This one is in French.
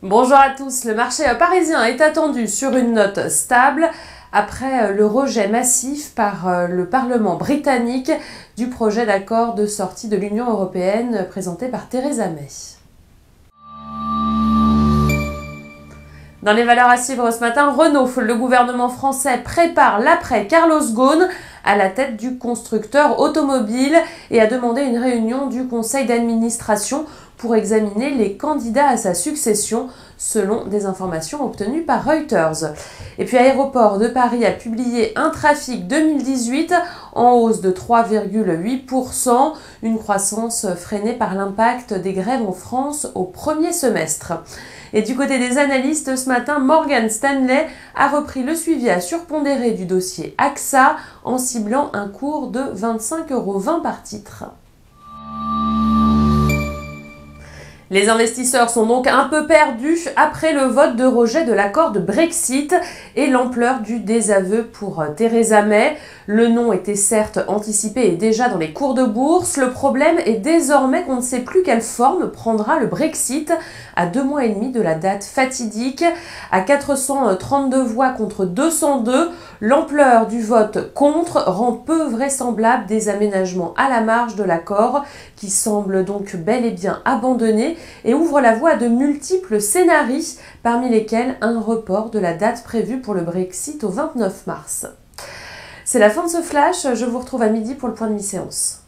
Bonjour à tous, le marché parisien est attendu sur une note stable après le rejet massif par le Parlement britannique du projet d'accord de sortie de l'Union européenne présenté par Theresa May. Dans les valeurs à suivre ce matin, Renault, le gouvernement français prépare l'après Carlos Ghosn à la tête du constructeur automobile et a demandé une réunion du conseil d'administration pour examiner les candidats à sa succession, selon des informations obtenues par Reuters. Et puis Aéroport de Paris a publié un trafic 2018 en hausse de 3,8%, une croissance freinée par l'impact des grèves en France au premier semestre. Et du côté des analystes, ce matin, Morgan Stanley a repris le suivi à surpondéré du dossier AXA en ciblant un cours de 25,20 € par titre. Les investisseurs sont donc un peu perdus après le vote de rejet de l'accord de Brexit et l'ampleur du désaveu pour Theresa May. Le non était certes anticipé et déjà dans les cours de bourse. Le problème est désormais qu'on ne sait plus quelle forme prendra le Brexit à 2 mois et demi de la date fatidique. À 432 voix contre 202, l'ampleur du vote contre rend peu vraisemblable des aménagements à la marge de l'accord qui semble donc bel et bien abandonné et ouvre la voie à de multiples scénarios, parmi lesquels un report de la date prévue pour le Brexit au 29 mars. C'est la fin de ce flash, je vous retrouve à midi pour le point de mi-séance.